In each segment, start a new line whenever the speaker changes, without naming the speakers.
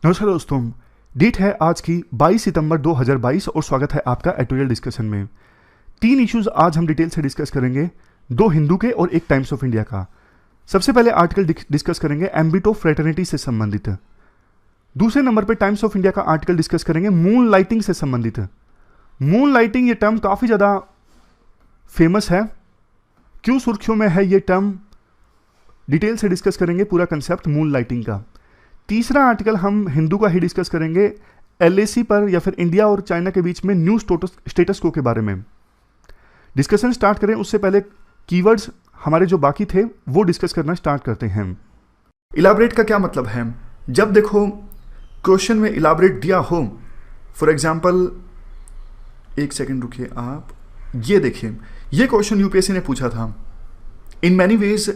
नमस्कार दोस्तों। डेट है आज की 22 सितंबर 2022 और स्वागत है आपका एडिटोरियल डिस्कशन में। 3 इश्यूज आज हम डिटेल से डिस्कस करेंगे, 2 हिंदू के और 1 टाइम्स ऑफ इंडिया का। सबसे पहले आर्टिकल डिस्कस करेंगे एम्बिट ऑफ फ्रेटर्निटी से संबंधित। दूसरे नंबर पे टाइम्स ऑफ इंडिया का आर्टिकल डिस्कस करेंगे मून लाइटिंग से संबंधित। मून लाइटिंग ये टर्म काफ़ी ज़्यादा फेमस है, क्यों सुर्खियों में है ये टर्म, डिटेल से डिस्कस करेंगे पूरा कंसेप्ट मून लाइटिंग का। तीसरा आर्टिकल हम हिंदू का ही डिस्कस करेंगे एलएसी पर या फिर इंडिया और चाइना के बीच में न्यू स्टेटस को के बारे में। डिस्कशन स्टार्ट करें उससे पहले कीवर्ड्स हमारे जो बाकी थे वो डिस्कस करना स्टार्ट करते हैं।
इलाबरेट का क्या मतलब है? जब देखो क्वेश्चन में इलाबरेट दिया हो, फॉर एग्जाम्पल एक सेकेंड रुकिए आप, ये देखिए ये क्वेश्चन यूपीएससी ने पूछा था। In many ways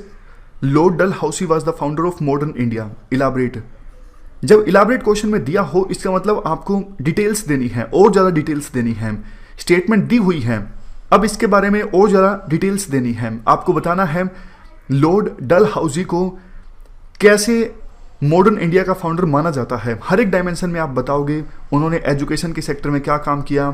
Lord Dalhousie was the founder of modern India, elaborate. जब इलाबरेट क्वेश्चन में दिया हो इसका मतलब आपको डिटेल्स देनी है, और ज़्यादा डिटेल्स देनी है। स्टेटमेंट दी हुई है, अब इसके बारे में और ज़्यादा डिटेल्स देनी है। आपको बताना है लॉर्ड डलहौसी को कैसे मॉडर्न इंडिया का फाउंडर माना जाता है। हर एक डायमेंशन में आप बताओगे उन्होंने एजुकेशन के सेक्टर में क्या काम किया,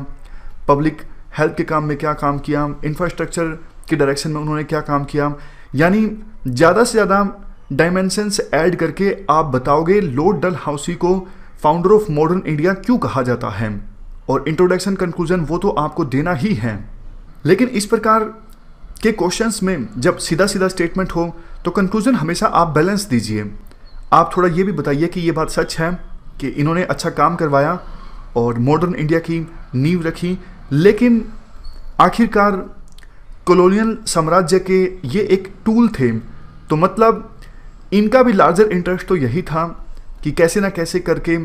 पब्लिक हेल्थ के काम में क्या काम किया, इंफ्रास्ट्रक्चर के डायरेक्शन में उन्होंने क्या काम किया। यानी ज़्यादा से ज़्यादा डायमेंशंस ऐड करके आप बताओगे लॉर्ड डलहौसी को फाउंडर ऑफ मॉडर्न इंडिया क्यों कहा जाता है। और इंट्रोडक्शन कंक्लूजन वो तो आपको देना ही है, लेकिन इस प्रकार के क्वेश्चंस में जब सीधा सीधा स्टेटमेंट हो तो कंक्लूजन हमेशा आप बैलेंस दीजिए। आप थोड़ा ये भी बताइए कि ये बात सच है कि इन्होंने अच्छा काम करवाया और मॉडर्न इंडिया की नींव रखी, लेकिन आखिरकार कॉलोनियल साम्राज्य के ये एक टूल थे, तो मतलब इनका भी लार्जर इंटरेस्ट तो यही था कि कैसे ना कैसे करके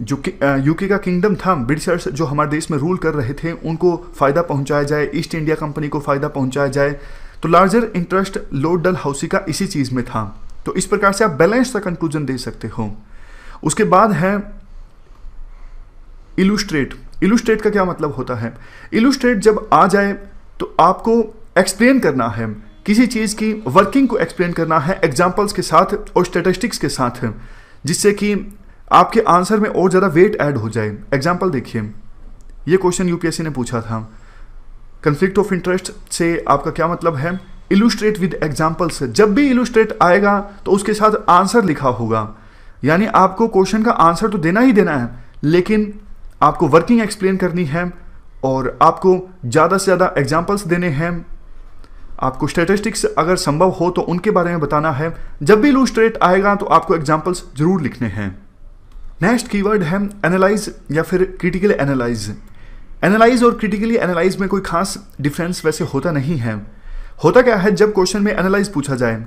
जो यूके का किंगडम था, ब्रिटिशर्स जो हमारे देश में रूल कर रहे थे उनको फ़ायदा पहुंचाया जाए, ईस्ट इंडिया कंपनी को फ़ायदा पहुंचाया जाए। तो लार्जर इंटरेस्ट लॉर्ड डलहौसी का इसी चीज़ में था। तो इस प्रकार से आप बैलेंस का कंक्लूजन दे सकते हो। उसके बाद है इलुस्ट्रेट। इलुस्ट्रेट का क्या मतलब होता है? इलुस्ट्रेट जब आ जाए तो आपको एक्सप्लेन करना है, किसी चीज़ की वर्किंग को एक्सप्लेन करना है एग्जाम्पल्स के साथ और स्टैटिस्टिक्स के साथ, जिससे कि आपके आंसर में और ज़्यादा वेट ऐड हो जाए। एग्जाम्पल देखिए, ये क्वेश्चन यूपीएससी ने पूछा था, कन्फ्लिक्ट ऑफ इंटरेस्ट से आपका क्या मतलब है? Illustrate with examples. जब भी इलुस्ट्रेट आएगा तो उसके साथ आंसर लिखा होगा, यानी आपको क्वेश्चन का आंसर तो देना ही देना है, लेकिन आपको वर्किंग एक्सप्लेन करनी है और आपको ज़्यादा से ज़्यादा एग्जाम्पल्स देने हैं। आपको स्टैटिस्टिक्स अगर संभव हो तो उनके बारे में बताना है। जब भी इलुस्ट्रेट आएगा तो आपको एग्जाम्पल्स जरूर लिखने हैं। नेक्स्ट कीवर्ड है एनालाइज या फिर क्रिटिकली एनालाइज। एनालाइज और क्रिटिकली एनालाइज में कोई खास डिफरेंस वैसे होता नहीं है। होता क्या है, जब क्वेश्चन में एनालाइज पूछा जाए,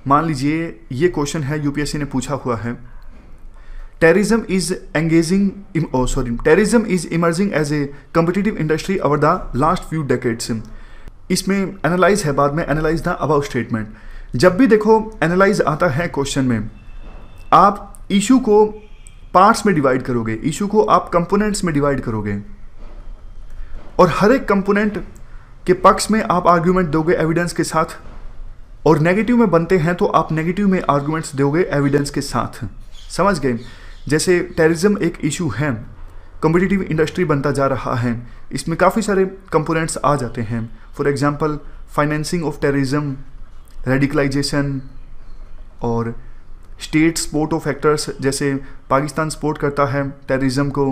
मान लीजिए ये क्वेश्चन है यूपीएससी ने पूछा हुआ है, terrorism is emerging as a competitive industry over the last few decades. इसमें एनालाइज है, बाद में एनालाइज द अबाउ स्टेटमेंट। जब भी देखो एनालाइज आता है क्वेश्चन में, आप इशू को पार्ट्स में डिवाइड करोगे, इशू को आप कंपोनेंट्स में डिवाइड करोगे और हर एक कंपोनेंट के पक्ष में आप आर्ग्यूमेंट दोगे एविडेंस के साथ, और नेगेटिव में बनते हैं तो आप नेगेटिव में आर्ग्यूमेंट्स दोगे एविडेंस के साथ। समझ गए? जैसे टेररिज्म एक इशू है, कॉम्पिटिटिव इंडस्ट्री बनता जा रहा है, इसमें काफ़ी सारे कंपोनेंट्स आ जाते हैं। For example financing of terrorism, radicalisation और स्टेट सपोर्ट ऑफ फैक्टर्स, जैसे पाकिस्तान सपोर्ट करता है टेररिज्म को,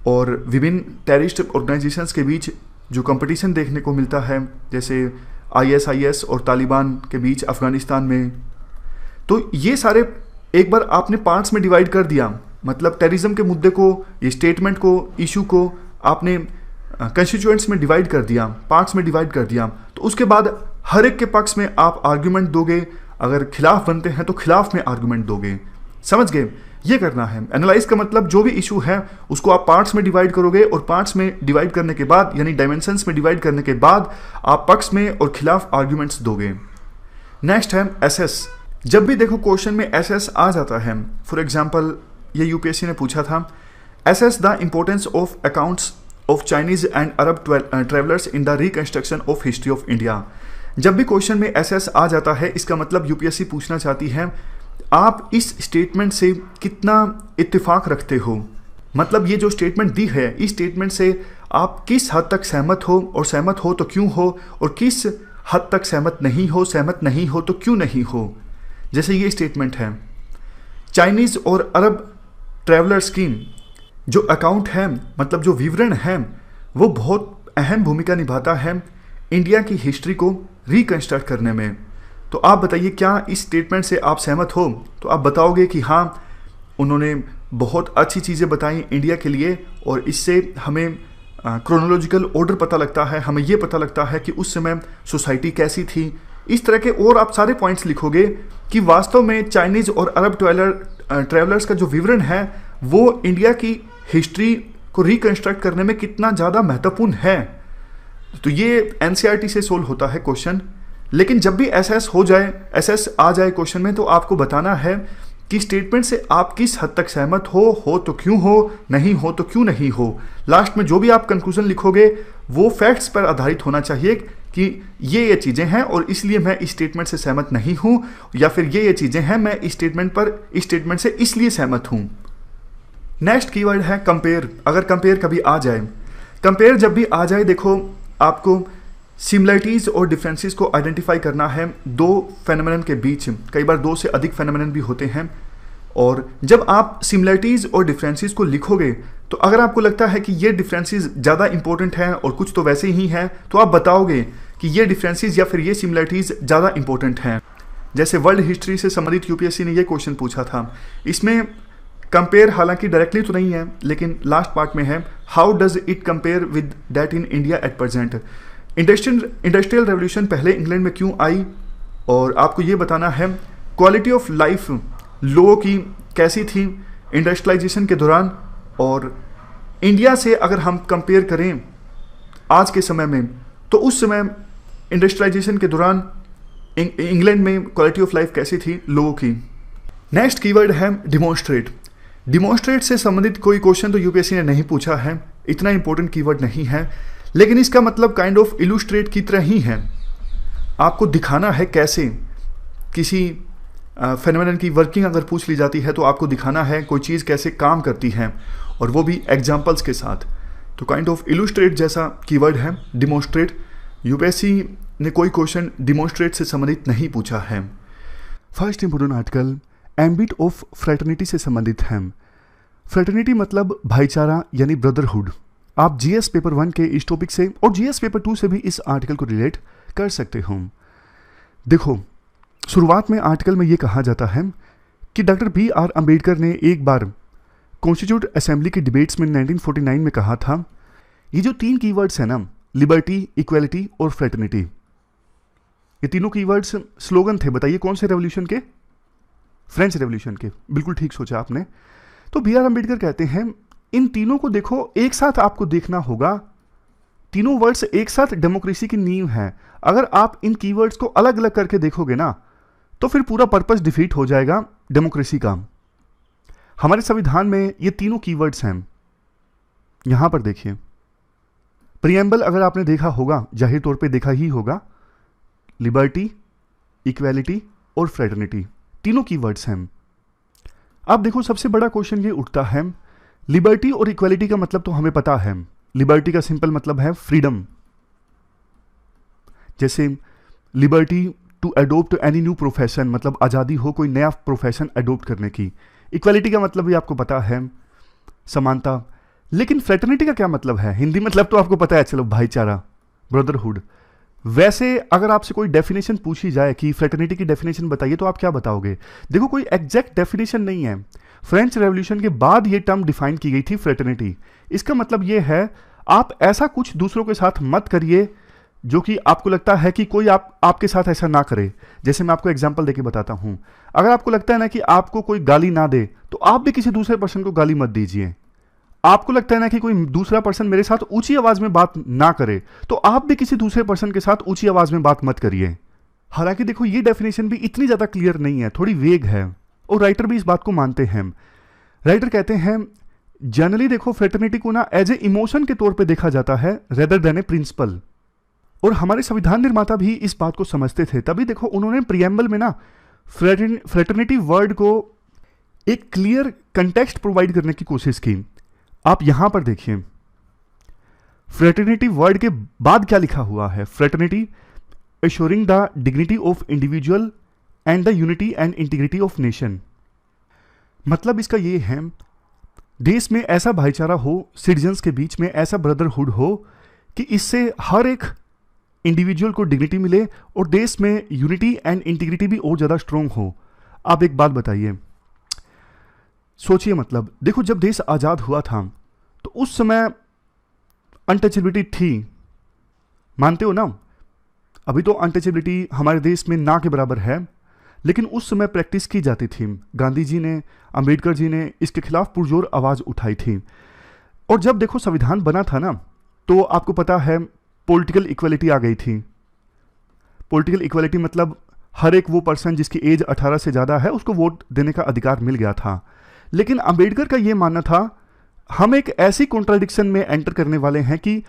और विभिन्न टेररिस्ट ऑर्गेनाइजेशंस के बीच जो कंपटीशन देखने को मिलता है, जैसे आईएसआईएस और तालिबान के बीच अफ़गानिस्तान में। तो ये सारे एक बार आपने पार्ट्स में डिवाइड कर दिया, मतलब टेररिज्म के मुद्दे को, ये स्टेटमेंट को, इशू को आपने कंस्टिट्यूएंट्स में डिवाइड कर दिया, पार्ट्स में डिवाइड कर दिया, तो उसके बाद हर एक के पक्ष में आप आर्ग्यूमेंट दोगे, अगर खिलाफ बनते हैं तो खिलाफ में आर्ग्यूमेंट दोगे। समझ गए? ये करना है। एनालाइज का मतलब जो भी इशू है उसको आप पार्ट्स में डिवाइड करोगे, और पार्ट्स में डिवाइड करने के बाद यानी डायमेंशंस में डिवाइड करने के बाद आप पक्ष में और खिलाफ आर्ग्यूमेंट्स दोगे। नेक्स्ट है एसेस। जब भी देखो क्वेश्चन में एसेस आ जाता है, फॉर एग्जाम्पल ये यूपीएससी ने पूछा था, assess the importance of accounts of Chinese and Arab travellers in the reconstruction of history of India. जब भी क्वेश्चन में एसएस आ जाता है, इसका मतलब यूपीएससी पूछना चाहती है आप इस स्टेटमेंट से कितना इत्तेफाक रखते हो, मतलब ये जो स्टेटमेंट दी है इस स्टेटमेंट से आप किस हद तक सहमत हो, और सहमत हो तो क्यों हो, और किस हद तक सहमत नहीं हो तो क्यों नहीं हो। जैसे ये स्टेटमेंट है, चाइनीज़ और अरब ट्रैवलर्स की जो अकाउंट है, मतलब जो विवरण है, वो बहुत अहम भूमिका निभाता है इंडिया की हिस्ट्री को रिकंस्ट्रक्ट करने में। तो आप बताइए, क्या इस स्टेटमेंट से आप सहमत हो? तो आप बताओगे कि हाँ, उन्होंने बहुत अच्छी चीज़ें बताई इंडिया के लिए, और इससे हमें क्रोनोलॉजिकल ऑर्डर पता लगता है, हमें ये पता लगता है कि उस समय सोसाइटी कैसी थी। इस तरह के और आप सारे पॉइंट्स लिखोगे कि वास्तव में चाइनीज़ और अरब ट्रैवलर्स का जो विवरण है वो इंडिया की हिस्ट्री को रिकंस्ट्रक्ट करने में कितना ज़्यादा महत्वपूर्ण है। तो ये एनसीईआरटी से सोल्व होता है क्वेश्चन। लेकिन जब भी एसएस आ जाए क्वेश्चन में, तो आपको बताना है कि स्टेटमेंट से आप किस हद तक सहमत हो तो क्यों हो, नहीं हो तो क्यों नहीं हो। लास्ट में जो भी आप कंक्लूजन लिखोगे वो फैक्ट्स पर आधारित होना चाहिए कि ये चीज़ें हैं और इसलिए मैं इस स्टेटमेंट से सहमत नहीं हूँ, या फिर ये चीज़ें हैं मैं इस स्टेटमेंट से इसलिए सहमत हूँ। नेक्स्ट कीवर्ड है कंपेयर। अगर कंपेयर कभी आ जाए, कंपेयर जब भी आ जाए, देखो आपको सिमिलरिटीज़ और डिफरेंसेस को आइडेंटिफाई करना है दो फेनोमेनन के बीच। कई बार दो से अधिक फेनोमेनन भी होते हैं, और जब आप सिमिलरिटीज़ और डिफरेंसेस को लिखोगे तो अगर आपको लगता है कि ये डिफरेंसेस ज़्यादा इंपॉर्टेंट हैं और कुछ तो वैसे ही हैं, तो आप बताओगे कि ये डिफरेंसेस या फिर ये सिमिलरिटीज़ ज़्यादा इंपॉर्टेंट हैं। जैसे वर्ल्ड हिस्ट्री से संबंधित यूपीएससी ने ये क्वेश्चन पूछा था। इसमें कंपेयर हालांकि डायरेक्टली तो नहीं है, लेकिन लास्ट पार्ट में है, how does it compare with that in India at present. Industrial revolution पहले इंग्लैंड में क्यों आई, और आपको ये बताना है क्वालिटी ऑफ लाइफ लोगों की कैसी थी इंडस्ट्रियलाइजेशन के दौरान, और इंडिया से अगर हम कंपेयर करें आज के समय में, तो उस समय इंडस्ट्रियलाइजेशन के दौरान इंग्लैंड में क्वालिटी ऑफ लाइफ कैसी थी लोगों की। नेक्स्ट कीवर्ड है डिमॉन्स्ट्रेट। डिमॉन्स्ट्रेट से संबंधित कोई क्वेश्चन तो यूपीएससी ने नहीं पूछा है, इतना इंपॉर्टेंट कीवर्ड नहीं है, लेकिन इसका मतलब काइंड ऑफ इलुस्ट्रेट की तरह ही है। आपको दिखाना है कैसे किसी फेनोमेनन की वर्किंग अगर पूछ ली जाती है तो आपको दिखाना है कोई चीज़ कैसे काम करती है, और वो भी एग्जाम्पल्स के साथ। तो काइंड ऑफ इलुस्ट्रेट जैसा कीवर्ड है डिमॉन्स्ट्रेट। यूपीएससी ने कोई क्वेश्चन डिमॉन्स्ट्रेट से संबंधित नहीं पूछा है।
First important article ambit of fraternity से संबंधित है। फ्रेटर्निटी मतलब भाईचारा यानी ब्रदरहुड। आप जीएस पेपर 1 के इस टॉपिक से और जीएस पेपर 2 से भी इस आर्टिकल को रिलेट कर सकते हो। देखो, शुरुआत में आर्टिकल में ये कहा जाता है कि डॉक्टर BR अम्बेडकर ने एक बार कॉन्स्टिट्यूट असेंबली की डिबेट्स में 1949 में कहा था, ये जो 3 कीवर्ड्स हैं ना, लिबर्टी, इक्वलिटी और फ्रेटर्निटी, ये तीनों कीवर्ड्स स्लोगन थे। बताइए कौन से रेवोल्यूशन के? फ्रेंच रेवोल्यूशन के। बिल्कुल ठीक सोचा आपने। तो BR अम्बेडकर कहते हैं इन तीनों को देखो एक साथ, आपको देखना होगा। तीनों वर्ड्स एक साथ डेमोक्रेसी की नींव है। अगर आप इन कीवर्ड्स को अलग अलग करके देखोगे ना, तो फिर पूरा पर्पस डिफीट हो जाएगा डेमोक्रेसी का। हमारे संविधान में ये तीनों कीवर्ड्स हैं। यहां पर देखिए, प्रियम्बल अगर आपने देखा होगा, जाहिर तौर पे देखा ही होगा, लिबर्टी, इक्वेलिटी और फ्रेटर्निटी तीनों कीवर्ड्स हैं। अब देखो, सबसे बड़ा क्वेश्चन ये उठता है, लिबर्टी और इक्वेलिटी का मतलब तो हमें पता है। लिबर्टी का सिंपल मतलब है फ्रीडम, जैसे liberty to adopt any new profession, मतलब आज़ादी हो कोई नया प्रोफेशन एडोप्ट करने की। इक्वेलिटी का मतलब भी आपको पता है, समानता। लेकिन फ्रेटर्निटी का क्या मतलब है? हिंदी मतलब तो आपको पता है, चलो भाईचारा, ब्रदरहुड। वैसे अगर आपसे कोई डेफिनेशन पूछी जाए कि फ्रेटर्निटी की डेफिनेशन बताइए, तो आप क्या बताओगे? देखो, कोई एग्जैक्ट डेफिनेशन नहीं है। फ्रेंच रेवोल्यूशन के बाद ये टर्म डिफाइन की गई थी, फ्रेटर्निटी। इसका मतलब ये है, आप ऐसा कुछ दूसरों के साथ मत करिए जो कि आपको लगता है कि कोई आपके साथ ऐसा ना करे। जैसे मैं आपको एग्जांपल देके बताता हूं। अगर आपको लगता है ना कि आपको कोई गाली ना दे, तो आप भी किसी दूसरे पर्सन को गाली मत दीजिए। आपको लगता है ना कि कोई दूसरा पर्सन मेरे साथ ऊंची आवाज में बात ना करे, तो आप भी किसी दूसरे पर्सन के साथ ऊंची आवाज में बात मत करिए। हालांकि देखो, ये डेफिनेशन भी इतनी ज्यादा क्लियर नहीं है, थोड़ी वेग है, और राइटर भी इस बात को मानते हैं। राइटर कहते हैं, जनरली देखो फ्रेटर्निटी को ना एज ए इमोशन के तौर पे देखा जाता है रेदर देन ए प्रिंसिपल। और हमारे संविधान निर्माता भी इस बात को समझते थे, तभी देखो उन्होंने प्रियम्बल में ना फ्रेटर्निटी वर्ड को एक क्लियर कंटेक्स्ट प्रोवाइड करने की कोशिश की। आप यहां पर देखिए, फ्रेटर्निटी वर्ड के बाद क्या लिखा हुआ है, fraternity assuring the dignity of individual and the unity and integrity of nation. मतलब इसका ये है, देश में ऐसा भाईचारा हो, सिटीजन्स के बीच में ऐसा ब्रदरहुड हो कि इससे हर एक इंडिविजुअल को डिग्निटी मिले और देश में यूनिटी एंड इंटीग्रिटी भी और ज़्यादा स्ट्रोंग हो। आप एक बात बताइए, सोचिए, मतलब देखो, जब देश आज़ाद हुआ था तो उस समय अनटचेबिलिटी थी, मानते हो ना? अभी तो अनटचेबिलिटी हमारे देश में ना के बराबर है, लेकिन उस समय प्रैक्टिस की जाती थी। गांधी जी ने, अंबेडकर जी ने इसके खिलाफ पुरजोर आवाज़ उठाई थी। और जब देखो संविधान बना था ना, तो आपको पता है पॉलिटिकल इक्वलिटी आ गई थी। पॉलिटिकल इक्वलिटी मतलब हर एक वो पर्सन जिसकी एज 18 से ज़्यादा है उसको वोट देने का अधिकार मिल गया था। लेकिन अंबेडकर का ये मानना था, हम एक ऐसी कॉन्ट्राडिक्शन में एंटर करने वाले हैं कि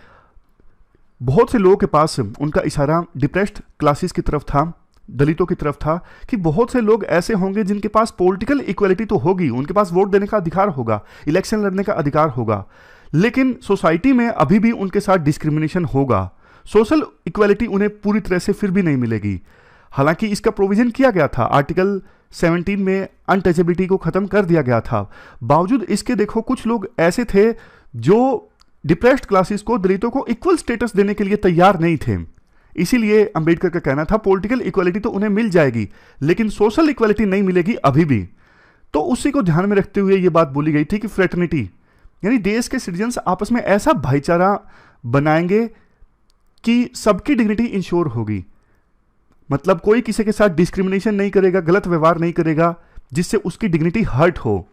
बहुत से लोगों के पास, उनका इशारा डिप्रेस्ड क्लासेस की तरफ था, दलितों की तरफ था, कि बहुत से लोग ऐसे होंगे जिनके पास पॉलिटिकल इक्वलिटी तो होगी, उनके पास वोट देने का अधिकार होगा, इलेक्शन लड़ने का अधिकार होगा, लेकिन सोसाइटी में अभी भी उनके साथ डिस्क्रिमिनेशन होगा। सोशल इक्वलिटी उन्हें पूरी तरह से फिर भी नहीं मिलेगी। हालांकि इसका प्रोविजन किया गया था, आर्टिकल 17 में अनटचेबिलिटी को खत्म कर दिया गया था। बावजूद इसके देखो कुछ लोग ऐसे थे जो डिप्रेस्ड क्लासेस को, दलितों को इक्वल स्टेटस देने के लिए तैयार नहीं थे। इसीलिए अंबेडकर का कहना था पॉलिटिकल इक्वलिटी तो उन्हें मिल जाएगी लेकिन सोशल इक्वलिटी नहीं मिलेगी अभी भी। तो उसी को ध्यान में रखते हुए ये बात बोली गई थी कि फ्रेटर्निटी यानी देश के सिटीजन्स आपस में ऐसा भाईचारा बनाएंगे कि सबकी डिग्निटी इंश्योर होगी। मतलब कोई किसी के साथ डिस्क्रिमिनेशन नहीं करेगा, गलत व्यवहार नहीं करेगा जिससे उसकी डिग्निटी हर्ट हो।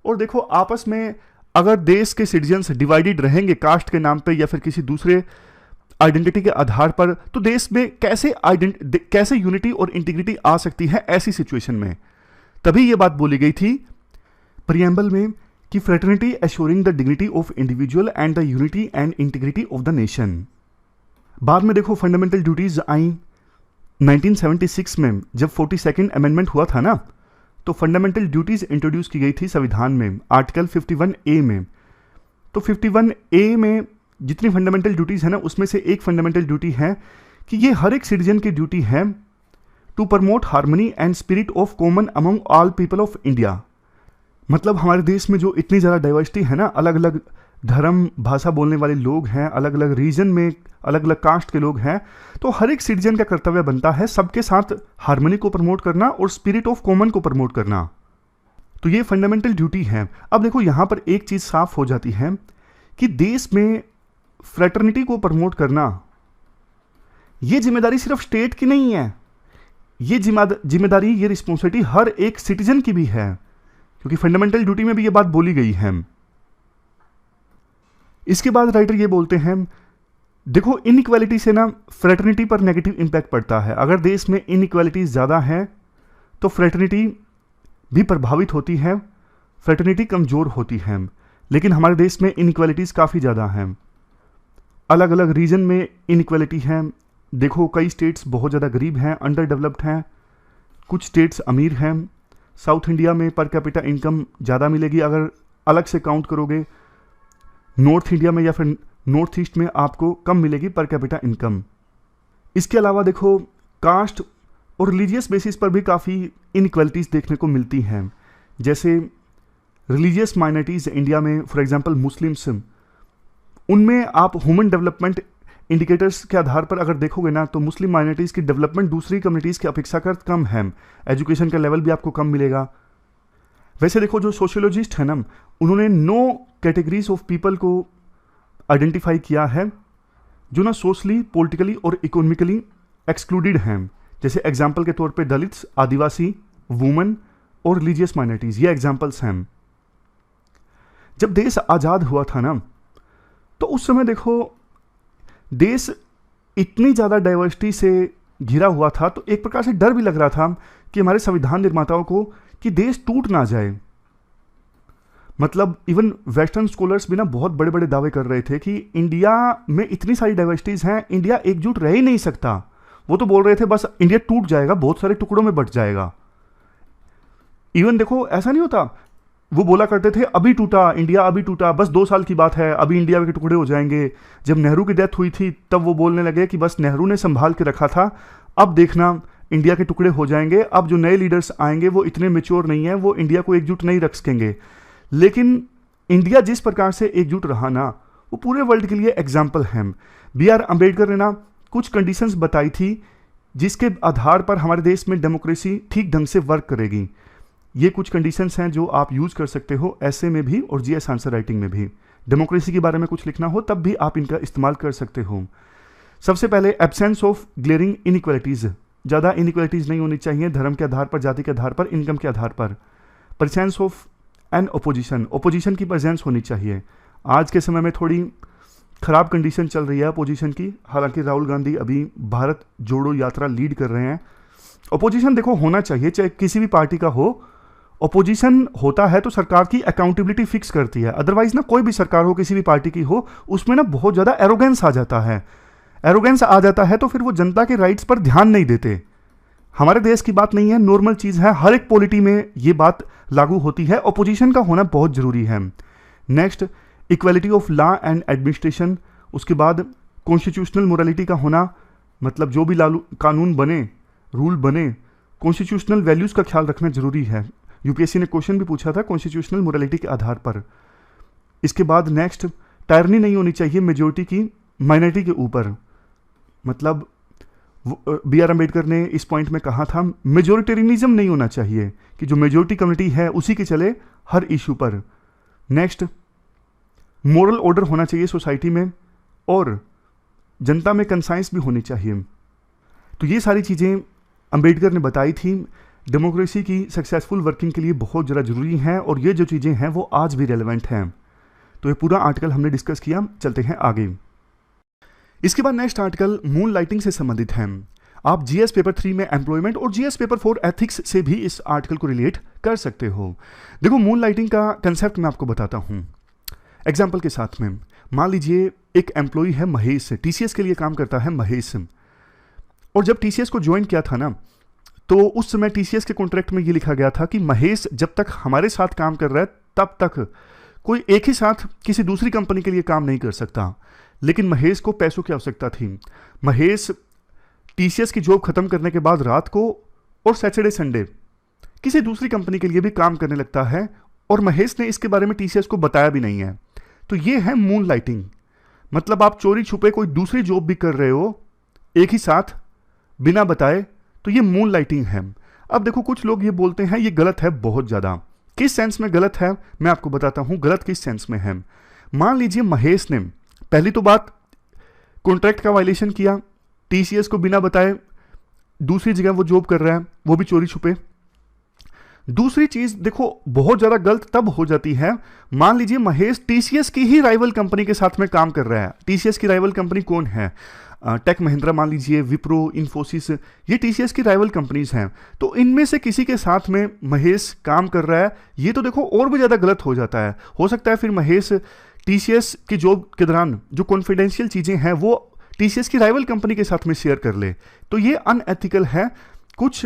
और देखो आपस में अगर देश के सिटीजन्स डिवाइडेड रहेंगे कास्ट के नाम पे या फिर किसी दूसरे आइडेंटिटी के आधार पर, तो देश में कैसे यूनिटी और इंटीग्रिटी आ सकती है ऐसी सिचुएशन में। तभी ये बात बोली गई थी प्रियम्बल में कि fraternity assuring the dignity of individual and the unity and integrity of the nation. बाद में देखो फंडामेंटल ड्यूटीज आई 1976 में, जब 42nd अमेंडमेंट हुआ था ना, तो फंडामेंटल ड्यूटीज इंट्रोड्यूस की गई थी संविधान में आर्टिकल 51A में। तो 51A में जितनी फंडामेंटल ड्यूटीज है ना, उसमें से एक फंडामेंटल ड्यूटी है कि ये हर एक सिटीजन की ड्यूटी है to promote harmony and spirit of common among all people of India. मतलब हमारे देश में जो इतनी ज़्यादा डाइवर्सिटी है ना, अलग अलग धर्म भाषा बोलने वाले लोग हैं, अलग अलग रीजन में अलग अलग कास्ट के लोग हैं, तो हर एक सिटीजन का कर्तव्य बनता है सबके साथ हार्मनी को प्रमोट करना और स्पिरिट ऑफ कॉमन को प्रमोट करना। तो ये फंडामेंटल ड्यूटी है। अब देखो यहाँ पर एक चीज़ साफ हो जाती है कि देश में फ्रेटर्निटी को प्रमोट करना ये जिम्मेदारी सिर्फ स्टेट की नहीं है, ये जिम्मेदारी, ये रिस्पॉन्सिबिलिटी हर एक सिटीजन की भी है, क्योंकि फंडामेंटल ड्यूटी में भी ये बात बोली गई है। इसके बाद राइटर ये बोलते हैं, देखो इनइक्वालिटी से ना फ्रेटर्निटी पर नेगेटिव इंपैक्ट पड़ता है। अगर देश में इनइक्वालिटी ज़्यादा है तो फ्रेटर्निटी भी प्रभावित होती है, फ्रेटर्निटी कमज़ोर होती है। लेकिन हमारे देश में इनइक्वालिटीज़ काफ़ी ज़्यादा हैं, अलग अलग रीजन में इनइक्वालिटी है। देखो कई स्टेट्स बहुत ज़्यादा गरीब हैं, अंडर डेवलप्ड हैं, कुछ स्टेट्स अमीर हैं। साउथ इंडिया में पर कैपिटा इनकम ज़्यादा मिलेगी अगर अलग से काउंट करोगे। नॉर्थ इंडिया में या फिर नॉर्थ ईस्ट में आपको कम मिलेगी पर कैपिटा इनकम। इसके अलावा देखो कास्ट और रिलीजियस बेसिस पर भी काफ़ी इनइक्वालिटीज़ देखने को मिलती हैं। जैसे रिलीजियस माइनॉरिटीज़ इंडिया में, फॉर एग्जांपल मुस्लिम्स, उनमें आप ह्यूमन डेवलपमेंट इंडिकेटर्स के आधार पर अगर देखोगे ना, तो मुस्लिम माइनॉरिटीज़ की डेवलपमेंट दूसरी कम्युनिटीज़ की अपेक्षाकृत कम है। एजुकेशन का लेवल भी आपको कम मिलेगा। वैसे देखो जो सोशियोलॉजिस्ट है ना, उन्होंने 9 कैटेगरीज ऑफ पीपल को आइडेंटिफाई किया है जो ना सोशली, पॉलिटिकली और इकोनॉमिकली एक्सक्लूडेड हैं। जैसे एग्जाम्पल के तौर पे दलित्स, आदिवासी, वुमेन और रिलीजियस माइनॉरिटीज़, ये एग्जाम्पल्स हैं। जब देश आज़ाद हुआ था ना, तो उस समय देखो देश इतनी ज़्यादा डाइवर्सिटी से घिरा हुआ था, तो एक प्रकार से डर भी लग रहा था कि हमारे संविधान निर्माताओं को कि देश टूट ना जाए। मतलब इवन वेस्टर्न स्कॉलर्स भी ना बहुत बड़े बड़े दावे कर रहे थे कि इंडिया में इतनी सारी डाइवर्सिटीज़ हैं, इंडिया एकजुट रह ही नहीं सकता। वो तो बोल रहे थे बस इंडिया टूट जाएगा, बहुत सारे टुकड़ों में बट जाएगा। इवन देखो ऐसा नहीं होता, वो बोला करते थे अभी टूटा इंडिया, अभी टूटा, बस 2 साल की बात है, अभी इंडिया के टुकड़े हो जाएंगे। जब नेहरू की डेथ हुई थी तब वो बोलने लगे कि बस नेहरू ने संभाल के रखा था, अब देखना इंडिया के टुकड़े हो जाएंगे, अब जो नए लीडर्स आएंगे वो इतने मेच्योर नहीं है, वो इंडिया को एकजुट नहीं रख सकेंगे। लेकिन इंडिया जिस प्रकार से एकजुट रहा ना, वो पूरे वर्ल्ड के लिए एग्जाम्पल है। B.R. अम्बेडकर ने ना कुछ कंडीशंस बताई थी जिसके आधार पर हमारे देश में डेमोक्रेसी ठीक ढंग से वर्क करेगी। ये कुछ कंडीशंस हैं जो आप यूज़ कर सकते हो ऐसे में भी और जीएस आंसर राइटिंग में भी। डेमोक्रेसी के बारे में कुछ लिखना हो तब भी आप इनका इस्तेमाल कर सकते हो। सबसे पहले एब्सेंस ऑफ ग्लेयरिंग इनइक्वालिटीज़, ज़्यादा इनइक्वालिटीज़ नहीं होनी चाहिए धर्म के आधार पर, जाति के आधार पर, इनकम के आधार पर। Presence of an opposition, opposition की प्रेजेंस होनी चाहिए। आज के समय में थोड़ी ख़राब कंडीशन चल रही है अपोजिशन की, हालांकि राहुल गांधी अभी भारत जोड़ो यात्रा लीड कर रहे हैं। ओपोजिशन देखो होना चाहिए, चाहे किसी भी पार्टी का हो। ओपोजिशन होता है तो सरकार की अकाउंटेबिलिटी फिक्स करती है, अदरवाइज ना कोई भी सरकार हो किसी भी पार्टी की हो, उसमें ना बहुत ज़्यादा एरोगेंस आ जाता है। एरोगेंस आ जाता है तो फिर वो जनता के राइट्स पर ध्यान नहीं देते। हमारे देश की बात नहीं है, नॉर्मल चीज़ है, हर एक पॉलिटी में ये बात लागू होती है। ओपोजिशन का होना बहुत ज़रूरी है। Next, equality of law and administration. उसके बाद कॉन्स्टिट्यूशनल मोरालिटी का होना, मतलब जो भी कानून बने, रूल बने, कॉन्स्टिट्यूशनल वैल्यूज़ का ख्याल रखना जरूरी है। यूपीएससी ने क्वेश्चन भी पूछा था कॉन्स्टिट्यूशनल मोरालिटी के आधार पर। इसके बाद नेक्स्ट, टायरनी नहीं होनी चाहिए मेजोरिटी की माइनॉरिटी के ऊपर। मतलब B.R. अम्बेडकर ने इस पॉइंट में कहा था मेजोरिटेरियनिज्म नहीं होना चाहिए कि जो मेजोरिटी कम्युनिटी है उसी के चले हर इशू पर। नेक्स्ट, मोरल ऑर्डर होना चाहिए सोसाइटी में और जनता में कंसाइंस भी होनी चाहिए। तो ये सारी चीज़ें अम्बेडकर ने बताई थी, डेमोक्रेसी की सक्सेसफुल वर्किंग के लिए बहुत ज़्यादा ज़रूरी हैं और ये जो चीज़ें हैं वो आज भी रेलेवेंट हैं। तो ये पूरा आर्टिकल हमने डिस्कस किया, चलते हैं आगे। इसके बाद नेक्स्ट आर्टिकल मून लाइटिंग से संबंधित है। आप जीएस पेपर 3 में एम्प्लॉयमेंट और जीएस पेपर 4 एथिक्स से भी इस आर्टिकल को रिलेट कर सकते हो। देखो मून लाइटिंग का कंसेप्ट मैं आपको बताता हूँ एग्जाम्पल के साथ में। मान लीजिए एक एम्प्लॉय है महेश, टीसीएस के लिए काम करता है महेश, और जब टीसीएस को ज्वाइन किया था ना तो उस समय टीसीएस के कॉन्ट्रैक्ट में ये लिखा गया था कि महेश जब तक हमारे साथ काम कर रहा है तब तक कोई एक ही साथ किसी दूसरी कंपनी के लिए काम नहीं कर सकता। लेकिन महेश को पैसों की आवश्यकता थी। महेश टीसीएस की जॉब खत्म करने के बाद रात को और सैटरडे संडे किसी दूसरी कंपनी के लिए भी काम करने लगता है और महेश ने इसके बारे में टीसीएस को बताया भी नहीं है। तो ये है मून लाइटिंग, मतलब आप चोरी छुपे कोई दूसरी जॉब भी कर रहे हो एक ही साथ बिना बताए, तो ये मून लाइटिंग है। अब देखो कुछ लोग ये बोलते हैं ये गलत है बहुत ज़्यादा। किस सेंस में गलत है मैं आपको बताता हूँ, गलत किस सेंस में है। मान लीजिए महेश ने पहली तो बात कॉन्ट्रैक्ट का वायलेशन किया, टीसीएस को बिना बताए दूसरी जगह वो जॉब कर रहा है, वो भी चोरी छुपे। दूसरी चीज देखो बहुत ज्यादा गलत तब हो जाती है, मान लीजिए महेश टीसीएस की ही राइवल कंपनी के साथ में काम कर रहा है। टीसीएस की राइवल कंपनी कौन है? टेक महिंद्रा मान लीजिए, विप्रो, इन्फोसिस, ये टीसीएस की राइवल कंपनीज हैं। तो इनमें से किसी के साथ में महेश काम कर रहा है, ये तो देखो और भी ज़्यादा गलत हो जाता है। हो सकता है फिर महेश टीसीएस की जॉब के दौरान जो कॉन्फिडेंशियल चीज़ें हैं वो टीसीएस की राइवल कंपनी के साथ में शेयर कर ले, तो ये अनएथिकल है। कुछ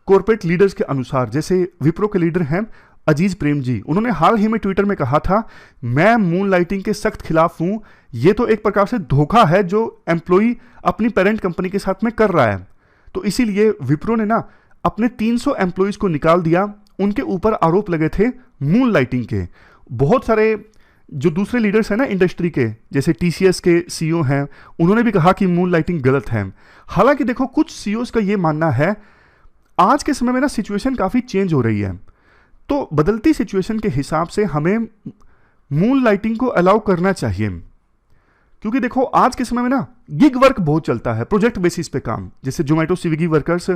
कॉर्पोरेट लीडर्स के अनुसार, जैसे विप्रो के लीडर हैं अजीज प्रेम जी, उन्होंने हाल ही में ट्विटर में कहा था मैं मून लाइटिंग के सख्त खिलाफ हूं, ये तो एक प्रकार से धोखा है जो एम्प्लॉई अपनी पेरेंट कंपनी के साथ में कर रहा है। तो इसीलिए विप्रो ने ना अपने 300 एम्प्लॉयज को निकाल दिया, उनके ऊपर आरोप लगे थे मून लाइटिंग के। बहुत सारे जो दूसरे लीडर्स हैं ना इंडस्ट्री के, जैसे टीसीएस के सीईओ हैं, उन्होंने भी कहा कि मून लाइटिंग गलत है। हालांकि देखो कुछ सीईओज का ये मानना है आज के समय में ना सिचुएशन काफ़ी चेंज हो रही है, तो बदलती सिचुएशन के हिसाब से हमें मून लाइटिंग को अलाउ करना चाहिए। क्योंकि देखो आज के समय में ना गिग वर्क बहुत चलता है, प्रोजेक्ट बेसिस पे काम, जैसे Zomato Swiggy workers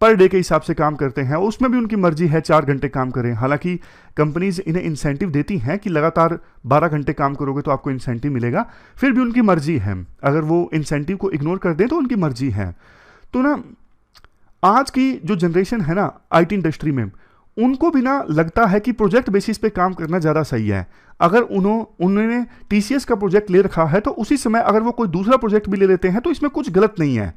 per day के हिसाब से काम करते हैं, उसमें भी उनकी मर्जी है 4 घंटे काम करें। हालांकि कंपनीज इन्हें इंसेंटिव देती हैं कि लगातार 12 घंटे काम करोगे तो आपको इंसेंटिव मिलेगा, फिर भी उनकी मर्जी है, अगर वो इंसेंटिव को इग्नोर कर दें तो उनकी मर्जी है। तो ना आज की जो जनरेशन है ना आईटी इंडस्ट्री में, उनको भी ना लगता है कि प्रोजेक्ट बेसिस पे काम करना ज़्यादा सही है। अगर उन्होंने टीसीएस का प्रोजेक्ट ले रखा है तो उसी समय अगर वो कोई दूसरा प्रोजेक्ट भी ले लेते हैं तो इसमें कुछ गलत नहीं है।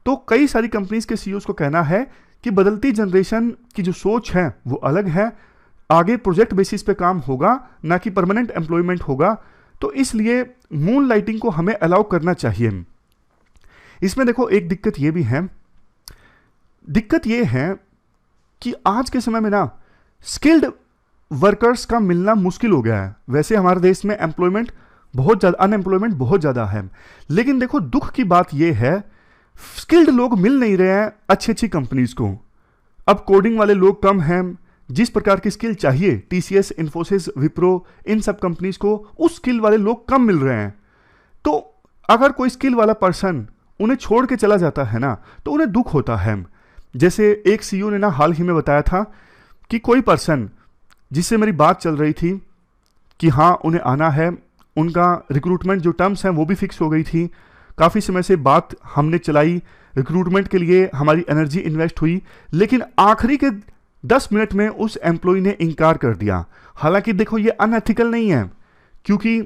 तो कई सारी कंपनीज के सीईओज को कहना है कि बदलती जनरेशन की जो सोच है वो अलग है, आगे प्रोजेक्ट बेसिस पे काम होगा ना कि परमानेंट एम्प्लॉयमेंट होगा, तो इसलिए मून लाइटिंग को हमें अलाउ करना चाहिए। इसमें देखो एक दिक्कत ये भी है, दिक्कत ये है कि आज के समय में ना स्किल्ड वर्कर्स का मिलना मुश्किल हो गया है। वैसे हमारे देश में एम्प्लॉयमेंट बहुत ज़्यादा, अनएम्प्लॉयमेंट बहुत ज़्यादा है, लेकिन देखो दुख की बात यह है स्किल्ड लोग मिल नहीं रहे हैं अच्छी अच्छी कंपनीज को। अब कोडिंग वाले लोग कम हैं, जिस प्रकार की स्किल चाहिए टीसीएस, इन्फोसिस, विप्रो, इन सब कंपनीज को उस स्किल वाले लोग कम मिल रहे हैं। तो अगर कोई स्किल वाला पर्सन उन्हें छोड़ के चला जाता है ना, तो उन्हें दुख होता है। जैसे एक सीईओ ने ना हाल ही में बताया था कि कोई पर्सन जिससे मेरी बात चल रही थी कि हाँ उन्हें आना है, उनका रिक्रूटमेंट जो टर्म्स हैं वो भी फिक्स हो गई थी, काफ़ी समय से बात हमने चलाई, रिक्रूटमेंट के लिए हमारी एनर्जी इन्वेस्ट हुई, लेकिन आखिरी के 10 मिनट में उस एम्प्लॉय ने इनकार कर दिया। हालांकि देखो ये अनएथिकल नहीं है, क्योंकि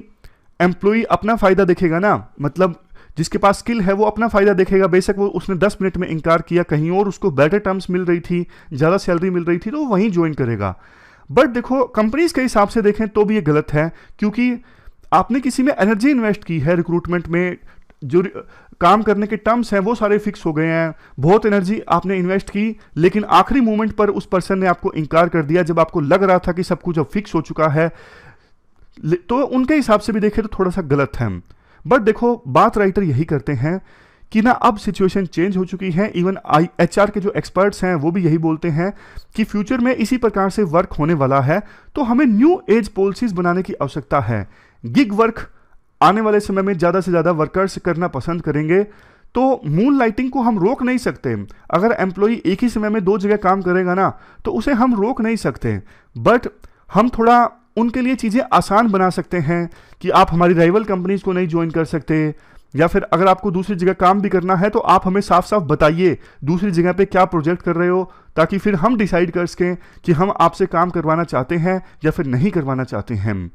एम्प्लॉय अपना फ़ायदा देखेगा ना, मतलब जिसके पास स्किल है वो अपना फ़ायदा देखेगा। बेशक वो उसने 10 मिनट में इनकार किया, कहीं और उसको बेटर टर्म्स मिल रही थी, ज़्यादा सैलरी मिल रही थी, तो वो वहीं ज्वाइन करेगा। बट देखो कंपनीज के हिसाब से देखें तो भी ये गलत है, क्योंकि आपने किसी में एनर्जी इन्वेस्ट की है, रिक्रूटमेंट में जो काम करने के टर्म्स हैं वो सारे फिक्स हो गए हैं, बहुत एनर्जी आपने इन्वेस्ट की, लेकिन आखिरी मोमेंट पर उस पर्सन ने आपको इनकार कर दिया जब आपको लग रहा था कि सब कुछ अब फिक्स हो चुका है, तो उनके हिसाब से भी देखें तो थोड़ा सा गलत है। बट देखो बात राइटर यही करते हैं कि ना अब सिचुएशन चेंज हो चुकी है। इवन एचआर के जो एक्सपर्ट्स हैं वो भी यही बोलते हैं कि फ्यूचर में इसी प्रकार से वर्क होने वाला है, तो हमें न्यू एज पॉलिसीज बनाने की आवश्यकता है। गिग वर्क आने वाले समय में ज़्यादा से ज़्यादा वर्कर्स करना पसंद करेंगे, तो मून लाइटिंग को हम रोक नहीं सकते। अगर एम्प्लॉय एक ही समय में 2 जगह काम करेगा ना, तो उसे हम रोक नहीं सकते, बट हम थोड़ा उनके लिए चीज़ें आसान बना सकते हैं कि आप हमारी राइवल कंपनीज को नहीं ज्वाइन कर सकते, या फिर अगर आपको दूसरी जगह काम भी करना है तो आप हमें साफ साफ बताइए दूसरी जगह पे क्या प्रोजेक्ट कर रहे हो, ताकि फिर हम डिसाइड कर सकें कि हम आपसे काम करवाना चाहते हैं या फिर नहीं करवाना चाहते हैं।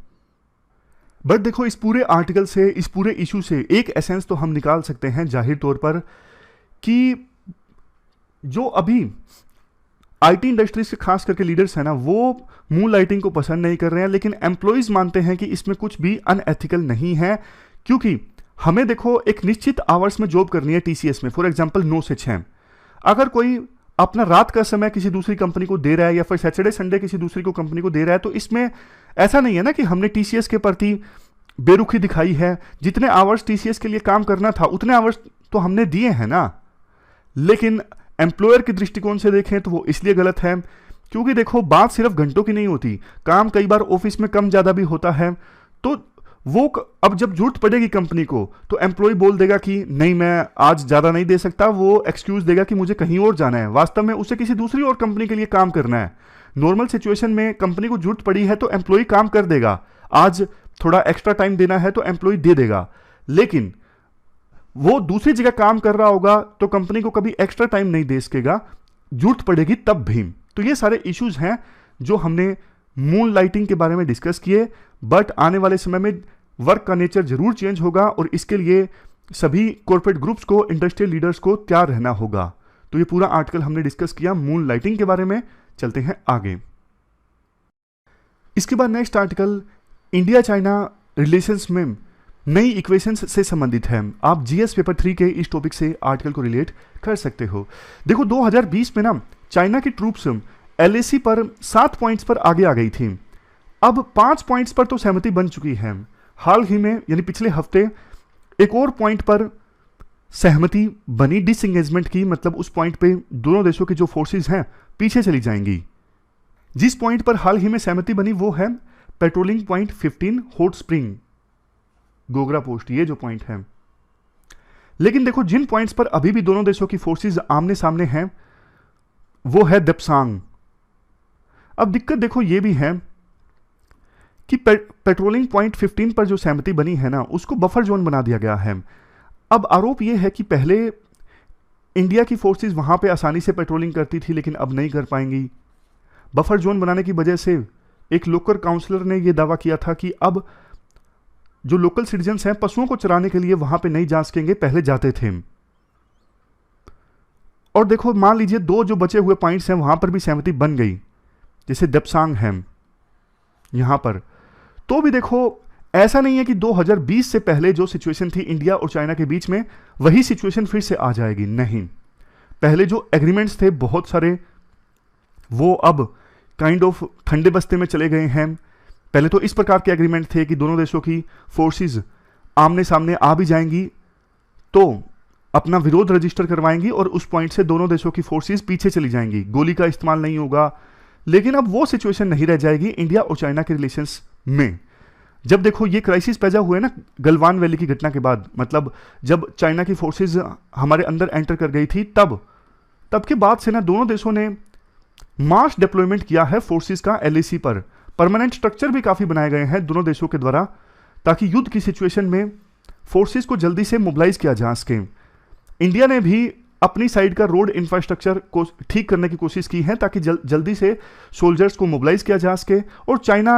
बट देखो इस पूरे आर्टिकल से, इस पूरे इशू से एक एसेंस तो हम निकाल सकते हैं जाहिर तौर पर कि जो अभी आईटी इंडस्ट्री से खास करके लीडर्स हैं ना, वो मून लाइटिंग को पसंद नहीं कर रहे हैं, लेकिन एम्प्लॉयज मानते हैं कि इसमें कुछ भी अनएथिकल नहीं है, क्योंकि हमें देखो एक निश्चित आवर्स में जॉब करनी है टीसीएस में, फॉर एग्जांपल 9 से 6। अगर कोई अपना रात का समय किसी दूसरी कंपनी को दे रहा है या फिर सैटरडे संडे किसी दूसरी को कंपनी को दे रहा है, तो इसमें ऐसा नहीं है ना कि हमने टीसीएस के प्रति बेरुखी दिखाई है। जितने आवर्स टीसीएस के लिए काम करना था उतने आवर्स तो हमने दिए हैं ना। लेकिन एम्प्लॉयर के दृष्टिकोण से देखें तो वो इसलिए गलत है क्योंकि देखो बात सिर्फ घंटों की नहीं होती, काम कई बार ऑफिस में कम ज़्यादा भी होता है। तो वो अब जब जरूरत पड़ेगी कंपनी को तो एम्प्लॉय बोल देगा कि नहीं मैं आज ज़्यादा नहीं दे सकता, वो एक्सक्यूज देगा कि मुझे कहीं और जाना है, वास्तव में उसे किसी दूसरी और कंपनी के लिए काम करना है। नॉर्मल सिचुएशन में कंपनी को जरूरत पड़ी है तो एम्प्लॉय काम कर देगा, आज थोड़ा एक्स्ट्रा टाइम देना है तो एम्प्लॉय दे देगा, लेकिन वो दूसरी जगह काम कर रहा होगा तो कंपनी को कभी एक्स्ट्रा टाइम नहीं दे सकेगा, जरूरत पड़ेगी तब भी। तो ये सारे इश्यूज हैं जो हमने मून लाइटिंग के बारे में डिस्कस किए। बट आने वाले समय में वर्क का नेचर जरूर चेंज होगा और इसके लिए सभी कॉर्पोरेट ग्रुप्स को, इंडस्ट्रियल लीडर्स को तैयार रहना होगा। तो ये पूरा आर्टिकल हमने डिस्कस किया मून लाइटिंग के बारे में। चलते हैं आगे। इसके बाद next article India China relations में नई इक्वेशंस से संबंधित है। आप जीएस पेपर 3 के इस टॉपिक से आर्टिकल को रिलेट कर सकते हो। देखो 2020 में ना चाइना की ट्रूप्स एलएसी पर 7 पॉइंट्स पर आगे आ गई थी, अब 5 पॉइंट्स पर तो सहमति बन चुकी है। हाल ही में यानी पिछले हफ्ते एक और पॉइंट पर सहमति बनी डिसएंगेजमेंट की, मतलब उस पॉइंट पे दोनों देशों की जो फोर्सेस हैं पीछे चली जाएंगी। जिस पॉइंट पर हाल ही में सहमति बनी वो है patrolling point 15 hot spring Gogra post, ये जो पॉइंट है। लेकिन देखो जिन पॉइंट्स पर अभी भी दोनों देशों की फोर्सेस आमने सामने हैं वो है देप्सांग। अब दिक्कत देखो ये भी है कि पेट्रोलिंग पॉइंट 15 पर जो सहमति बनी है ना उसको बफर जोन बना दिया गया है। अब आरोप ये है कि पहले इंडिया की फोर्सेस वहां पे आसानी से पेट्रोलिंग करती थी लेकिन अब नहीं कर पाएंगी। बफर जोन बनाने की वजह से एक लोकल काउंसलर ने यह दावा किया था कि अब जो लोकल सिटीजन्स हैं पशुओं को चराने के लिए वहां पे नहीं जा सकेंगे, पहले जाते थे। और देखो मान लीजिए दो जो बचे हुए पॉइंट्स हैं वहां पर भी सहमति बन गई, जैसे देप्सांग है यहां पर, तो भी देखो ऐसा नहीं है कि 2020 से पहले जो सिचुएशन थी इंडिया और चाइना के बीच में वही सिचुएशन फिर से आ जाएगी। नहीं, पहले जो एग्रीमेंट्स थे बहुत सारे वो अब काइंड ऑफ ठंडे बस्ते में चले गए हैं। पहले तो इस प्रकार के एग्रीमेंट थे कि दोनों देशों की फोर्सेस आमने सामने आ भी जाएंगी तो अपना विरोध रजिस्टर करवाएंगी और उस पॉइंट से दोनों देशों की फोर्सेस पीछे चली जाएंगी, गोली का इस्तेमाल नहीं होगा। लेकिन अब वो सिचुएशन नहीं रह जाएगी इंडिया और चाइना के रिलेशंस में। जब देखो ये क्राइसिस पैदा हुए ना गलवान वैली की घटना के बाद, मतलब जब चाइना की फोर्सेस हमारे अंदर एंटर कर गई थी, तब के बाद से ना दोनों देशों ने मास डिप्लॉयमेंट किया है फोर्सेस का LAC पर। परमानेंट स्ट्रक्चर भी काफ़ी बनाए गए हैं दोनों देशों के द्वारा ताकि युद्ध की सिचुएशन में फोर्सेस को जल्दी से मोबिलाइज किया जा सके। इंडिया ने भी अपनी साइड का रोड इंफ्रास्ट्रक्चर को ठीक करने की कोशिश की है ताकि जल्दी से सोल्जर्स को मोबिलाइज किया जा सके, और चाइना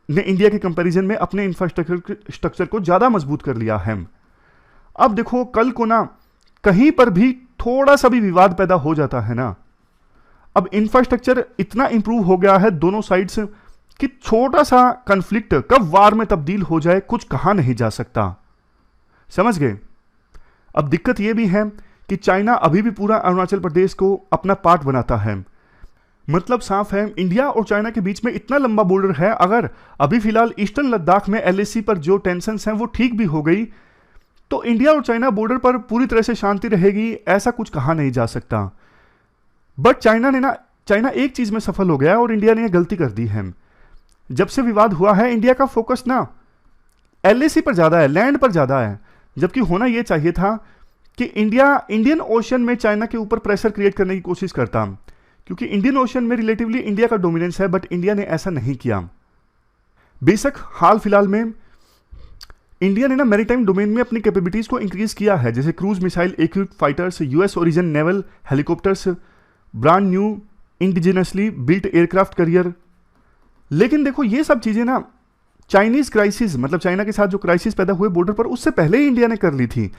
ने इंडिया के कंपैरिजन में अपने इंफ्रास्ट्रक्चर को ज़्यादा मजबूत कर लिया है। अब देखो कल को ना कहीं पर भी थोड़ा सा भी विवाद पैदा हो जाता है ना, अब इंफ्रास्ट्रक्चर इतना इंप्रूव हो गया है दोनों साइड्स कि छोटा सा कन्फ्लिक्ट कब वार में तब्दील हो जाए कुछ कहा नहीं जा सकता। समझ गए? अब दिक्कत यह भी है कि चाइना अभी भी पूरा अरुणाचल प्रदेश को अपना पार्ट बनाता है। मतलब साफ है इंडिया और चाइना के बीच में इतना लंबा बॉर्डर है, अगर अभी फिलहाल ईस्टर्न लद्दाख में LAC पर जो टेंशन्स हैं वो ठीक भी हो गई तो इंडिया और चाइना बॉर्डर पर पूरी तरह से शांति रहेगी, ऐसा कुछ कहा नहीं जा सकता। बट चाइना एक चीज में सफल हो गया और इंडिया ने यह गलती कर दी है। जब से विवाद हुआ है इंडिया का फोकस ना LAC पर ज्यादा है, लैंड पर ज्यादा है, जबकि होना यह चाहिए था कि इंडियन ओशन में चाइना के ऊपर प्रेशर क्रिएट करने की कोशिश करता, क्योंकि इंडियन ओशन में रिलेटिवली इंडिया का डोमिनेंस है, बट इंडिया ने ऐसा नहीं किया। बेशक हाल फिलहाल में इंडिया ने ना मैरीटाइम डोमेन में अपनी कैपेबिलिटीज को इंक्रीज किया है, जैसे cruise missile equipped fighters, US origin naval helicopters, brand new indigenously built aircraft carrier. लेकिन देखो ये सब चीजें ना चाइनीज क्राइसिस, मतलब चाइना के साथ जो क्राइसिस पैदा हुए बॉर्डर पर, उससे पहले ही इंडिया ने कर ली थी।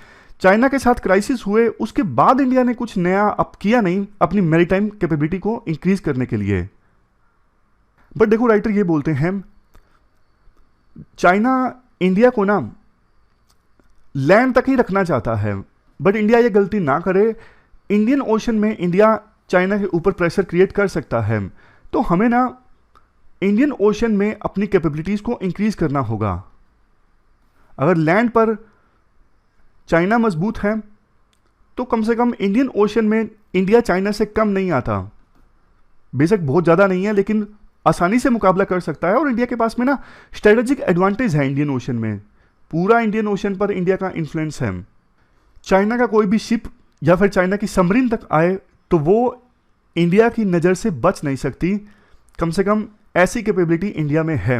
चाइना के साथ क्राइसिस हुए उसके बाद इंडिया ने कुछ नया अब किया नहीं अपनी मैरीटाइम कैपेबिलिटी को इंक्रीज करने के लिए। बट देखो राइटर ये बोलते हैं चाइना इंडिया को ना लैंड तक ही रखना चाहता है, बट इंडिया ये गलती ना करे। इंडियन ओशन में इंडिया चाइना के ऊपर प्रेशर क्रिएट कर सकता है, तो हमें ना इंडियन ओशन में अपनी कैपेबिलिटीज को इंक्रीज करना होगा। अगर लैंड पर चाइना मजबूत है तो कम से कम इंडियन ओशन में इंडिया चाइना से कम नहीं आता। बेशक बहुत ज़्यादा नहीं है लेकिन आसानी से मुकाबला कर सकता है, और इंडिया के पास में ना स्ट्रेटेजिक एडवांटेज है इंडियन ओशन में। पूरा इंडियन ओशन पर इंडिया का इन्फ्लुएंस है। चाइना का कोई भी शिप या फिर चाइना की सबमरीन तक आए तो वो इंडिया की नज़र से बच नहीं सकती। कम से कम ऐसी कैपेबिलिटी इंडिया में है,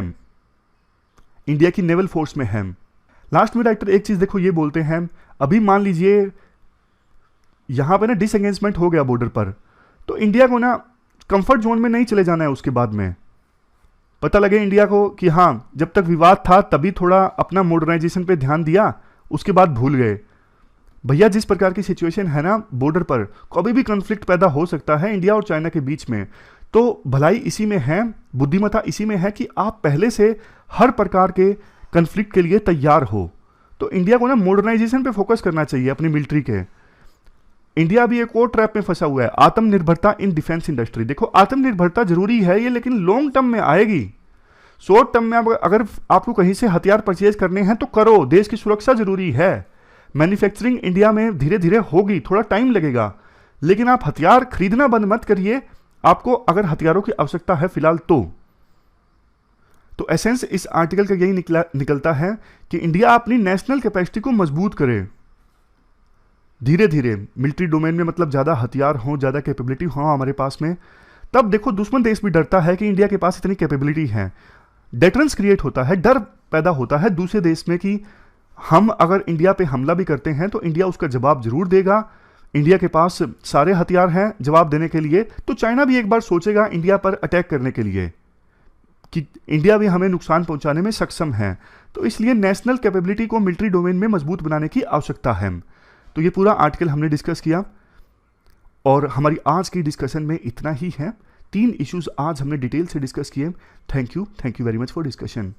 इंडिया की नेवल फोर्स में है। लास्ट में डायरेक्टर एक चीज़ देखो ये बोलते हैं, अभी मान लीजिए यहाँ पे ना डिसएंगेजमेंट हो गया बॉर्डर पर, तो इंडिया को ना कंफर्ट जोन में नहीं चले जाना है। उसके बाद में पता लगे इंडिया को कि हाँ जब तक विवाद था तभी थोड़ा अपना मॉडर्नाइजेशन पे ध्यान दिया, उसके बाद भूल गए। भैया जिस प्रकार की सिचुएशन है ना बॉर्डर पर, कभी भी कॉन्फ्लिक्ट पैदा हो सकता है इंडिया और चाइना के बीच में। तो भलाई इसी में है, बुद्धिमत्ता इसी में है कि आप पहले से हर प्रकार के कॉन्फ्लिक्ट के लिए तैयार हो। तो इंडिया को ना मॉडर्नाइजेशन पे फोकस करना चाहिए अपनी मिलिट्री के। इंडिया भी एक और ट्रैप में फंसा हुआ है, आत्मनिर्भरता इन डिफेंस इंडस्ट्री। देखो आत्मनिर्भरता जरूरी है ये, लेकिन लॉन्ग टर्म में आएगी। शॉर्ट टर्म में अगर आपको कहीं से हथियार परचेज करने हैं तो करो, देश की सुरक्षा जरूरी है। मैन्युफैक्चरिंग इंडिया में धीरे धीरे होगी, थोड़ा टाइम लगेगा, लेकिन आप हथियार खरीदना बंद मत करिए। आपको अगर हथियारों की आवश्यकता है फिलहाल तो एसेंस इस आर्टिकल का यही निकलता है कि इंडिया अपनी नेशनल कैपेसिटी को मजबूत करे धीरे धीरे मिलिट्री डोमेन में, मतलब ज़्यादा हथियार हों, ज़्यादा कैपेबिलिटी हो हमारे पास में। तब देखो दुश्मन देश भी डरता है कि इंडिया के पास इतनी कैपेबिलिटी है। डेटरेंस क्रिएट होता है, डर पैदा होता है दूसरे देश में कि हम अगर इंडिया पे हमला भी करते हैं तो इंडिया उसका जवाब जरूर देगा। इंडिया के पास सारे हथियार हैं जवाब देने के लिए। तो चाइना भी एक बार सोचेगा इंडिया पर अटैक करने के लिए कि इंडिया भी हमें नुकसान पहुंचाने में सक्षम है। तो इसलिए नेशनल कैपेबिलिटी को मिलिट्री डोमेन में मजबूत बनाने की आवश्यकता है। तो ये पूरा आर्टिकल हमने डिस्कस किया। और हमारी आज की डिस्कशन में इतना ही है। 3 इश्यूज आज हमने डिटेल से डिस्कस किए। Thank you very much for discussion.